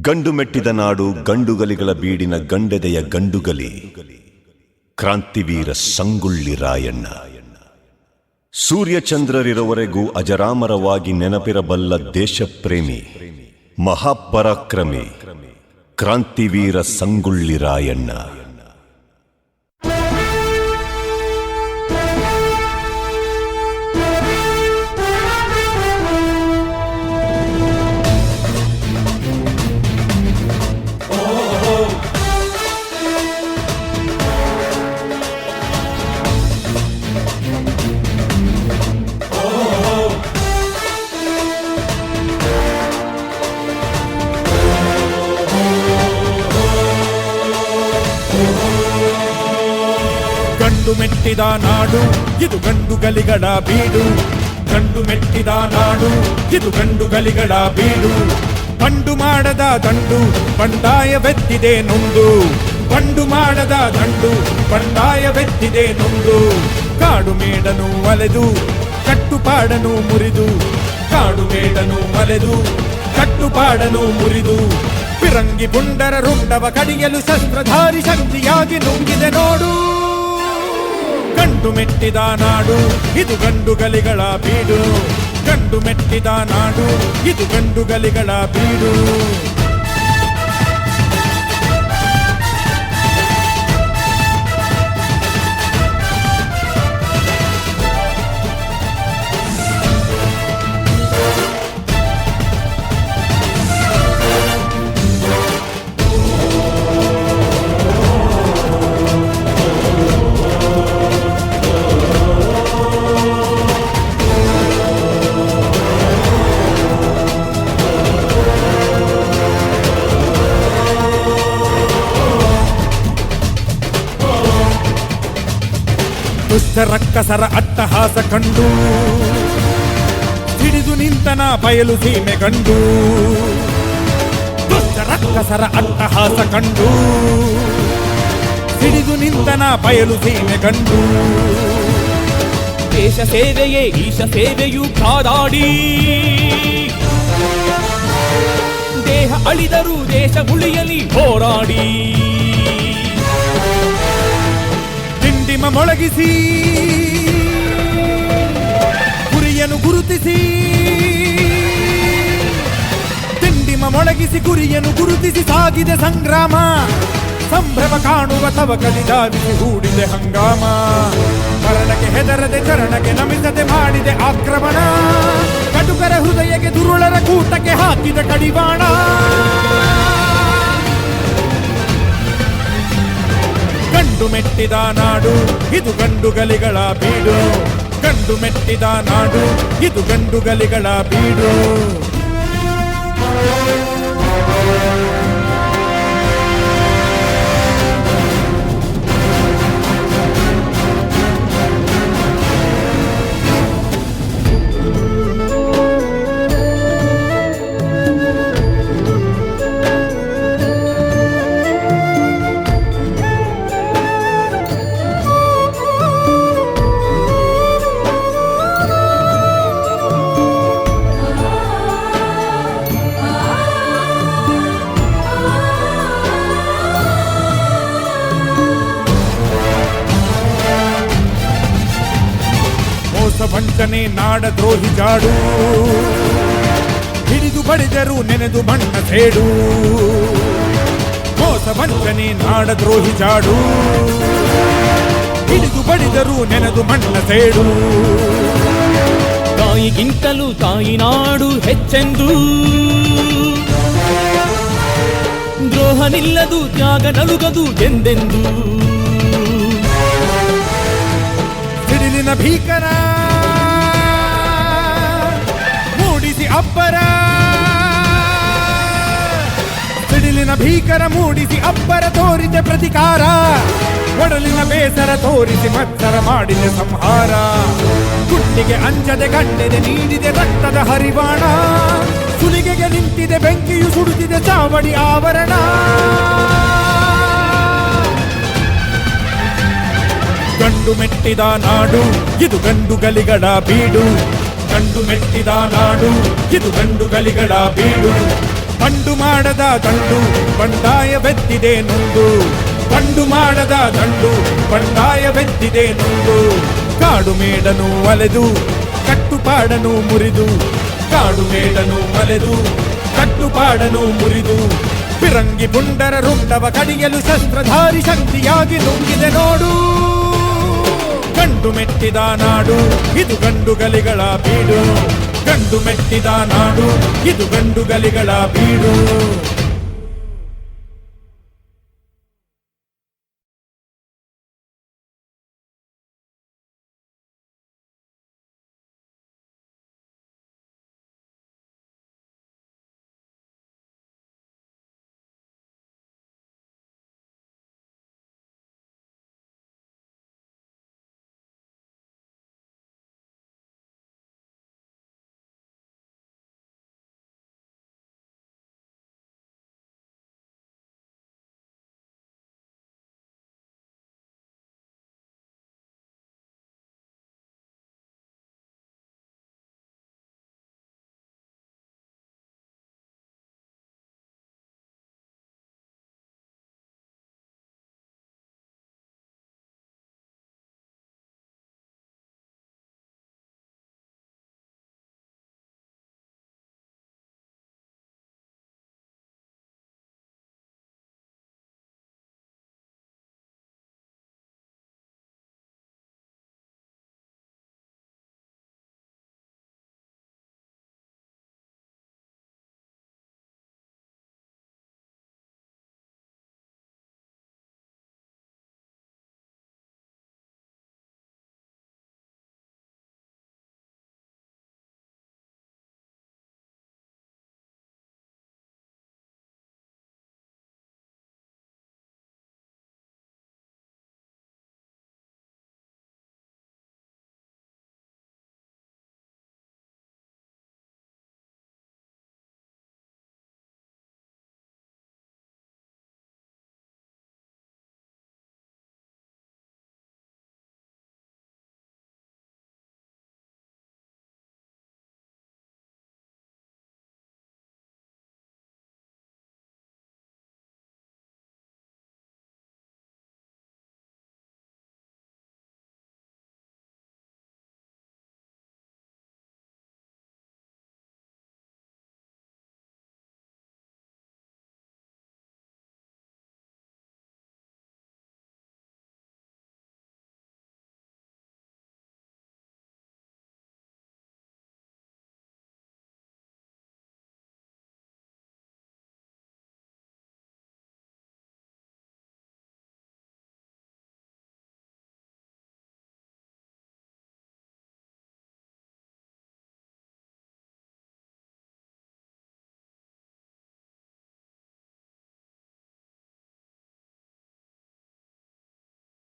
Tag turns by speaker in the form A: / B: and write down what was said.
A: ಗಂಡು ಮೆಟ್ಟಿದ ನಾಡು ಗಂಡುಗಲಿಗಳ ಬೀಡಿನ ಗಂಡೆದೆಯ ಗಂಡುಗಲಿ ಕ್ರಾಂತಿವೀರ ಸಂಗೊಳ್ಳಿ ರಾಯಣ್ಣ. ಸೂರ್ಯಚಂದ್ರರಿರುವವರೆಗೂ ಅಜರಾಮರವಾಗಿ ನೆನಪಿರಬಲ್ಲ ದೇಶಪ್ರೇಮಿ ಮಹಾಪರಾಕ್ರಮಿ ಕ್ರಾಂತಿವೀರ ಸಂಗೊಳ್ಳಿ ರಾಯಣ್ಣ.
B: ಗಂಡು ಮೆಟ್ಟಿದ ನಾಡು ಇದು ಗಂಡುಗಲಿಗಳ ಬೀಡು. ಗಂಡು ಮೆಟ್ಟಿದ ನಾಡು ಇದು ಗಂಡುಗಲಿಗಳ ಬೀಡು. ಬಂಡು ಮಾಡದ ದಂಡು ಬಂಡಾಯವೆತ್ತಿದೆ ನೊಂದು. ಬಂಡು ಮಾಡದ ದಂಡು ಬಂಡಾಯವೆತ್ತಿದೆ ನೊಂದು. ಕಾಡು ಮೇಡನು ಅಲೆದು ಕಟ್ಟುಪಾಡನು ಮುರಿದು. ಕಾಡು ಮೇಡನು ಅಲೆದು ಕಟ್ಟುಪಾಡನು ಮುರಿದು. ಫಿರಂಗಿ ಪುಂಡರ ರುಂಡವ ಕಡಿಯಲು ಶಸ್ತ್ರಧಾರಿ ಶಕ್ತಿಯಾಗಿ ನುಂಗಿದೆ ನೋಡು. ಗಂಡು ಮೆಟ್ಟಿದ ನಾಡು ಇದು ಗಂಡುಗಲಿಗಳ ಬೀಡು. ಗಂಡು ಮೆಟ್ಟಿದ ನಾಡು ಇದು ಗಂಡುಗಲಿಗಳ ಬೀಡು. ದುಷ್ಟ ರಕ್ಕಸರ ಅಟ್ಟಹಾಸ ಕಂಡು ಹಿಡಿದು ನಿಂತನ ಬಯಲು ಸೀಮೆ ಗಂಡು. ದುಷ್ಟ ರಕ್ಕಸರ ಅಟ್ಟಹಾಸ ಕಂಡು ಹಿಡಿದು ನಿಂತನ ಬಯಲು ಸೀಮೆ ಗಂಡು.
C: ದೇಶ ಸೇವೆಯೇ ಈಶ ಸೇವೆಯು ಕಾದಾಡಿ. ದೇಹ ಅಳಿದರೂ ದೇಶ ಉಳಿಯಲಿ ಹೋರಾಡಿ.
B: ದಿಂಡಿಮ ಮೊಳಗಿಸಿ ಗುರಿಯನ್ನು ಗುರುತಿಸಿ. ದಿಂಡಿಮ ಮೊಳಗಿಸಿ ಗುರಿಯನ್ನು ಗುರುತಿಸಿ ಸಾಗಿದೆ ಸಂಗ್ರಾಮ. ಸಂಭ್ರಮ ಕಾಣುವ ತವಕಲಿ ಧಾವಿಸಿ ಹೂಡಿದೆ ಹಂಗಾಮ. ಮರಣಕ್ಕೆ ಹೆದರದೆ ಚರಣಕ್ಕೆ ನಮಿಸದೆ ಮಾಡಿದೆ ಆಕ್ರಮಣ. ಕಟುಕರ ಹೃದಯಕ್ಕೆ ದುರುಳರ ಕೂಟಕ್ಕೆ ಹಾಕಿದ ಕಡಿವಾಣ. ಗಂಡು ಮೆಟ್ಟಿದ ನಾಡು ಇದು ಗಂಡುಗಲಿಗಳ ಬೀಡು. ಗಂಡು ಮೆಟ್ಟಿದ ನಾಡು ಇದು ಗಂಡುಗಲಿಗಳ ಬೀಡು. ವಂಚನೆ ನಾಡ ದ್ರೋಹಿ ಜಾಡು. ಹಿಡಿದು ಬಡಿದರು ನೆನೆದು ಮಣ್ಣ ಸೇಡು. ಮೋಸ ವಂಚನೆ ನಾಡ ದ್ರೋಹಿ ಜಾಡು. ಹಿಡಿದು ಬಡಿದರು ನೆನೆದು ಮಣ್ಣ ಸೇಡು.
C: ತಾಯಿಗಿಂತಲೂ ತಾಯಿ ನಾಡು ಹೆಚ್ಚೆಂದು. ದ್ರೋಹ ನಿಲ್ಲದು ತ್ಯಾಗ ನಲುಗದು ಎಂದೆಂದು.
B: ಸಿಡಿಲಿನ ಭೀಕರ ಮೂಡಿಸಿ ಅಬ್ಬರ. ಸಿಡಿಲಿನ ಭೀಕರ ಮೂಡಿಸಿ ಅಬ್ಬರ ತೋರಿದೆ ಪ್ರತಿಕಾರ. ಒಡಲಿನ ಬೇಸರ ತೋರಿಸಿ ಮತ್ಸರ ಮಾಡಿದೆ ಸಂಹಾರ. ಗುಂಡಿಗೆ ಅಂಜದೆ ಗಂಡೆದೆ ನೀಡಿದೆ ರಕ್ತದ ಹರಿವಾಣ. ಸುಲಿಗೆಗೆ ನಿಂತಿದೆ ಬೆಂಕಿಯು ಸುಡುತ್ತಿದೆ ಚಾವಡಿ ಆವರಣ. ಗಂಡು ಮೆಟ್ಟಿದ ನಾಡು ಇದು ಗಂಡುಗಲಿಗಳ ಬೀಡು. ಗಂಡು ಮೆಟ್ಟಿದ ನಾಡು ಇದು ಗಂಡುಗಲಿಗಳ ಬೀಡು. ಬಂಡು ಮಾಡದ ದಂಡು ಬಂಡಾಯವೆತ್ತಿದೆ ನೊಂದು, ಬಂಡು ಮಾಡದ ದಂಡು ಬಂಡಾಯವೆತ್ತಿದೆ ನೊಂದು. ಕಾಡು ಮೇಡನು ಅಲೆದು ಕಟ್ಟುಪಾಡನು ಮುರಿದು, ಕಾಡು ಮೇಡನು ಅಲೆದು ಕಟ್ಟುಪಾಡನು ಮುರಿದು, ಫಿರಂಗಿ ಪುಂಡರ ರುಂಡವ ಕಡಿಯಲು ಶಸ್ತ್ರಧಾರಿ ಶಕ್ತಿಯಾಗಿ ನುಂಗಿದೆ ನೋಡು. ಗಂಡು ಮೆಟ್ಟಿದ ನಾಡು ಇದು ಗಂಡುಗಲಿಗಳ ಬೀಡು, ಗಂಡು ಮೆಟ್ಟಿದ ನಾಡು ಇದು ಗಂಡುಗಲಿಗಳ ಬೀಡು.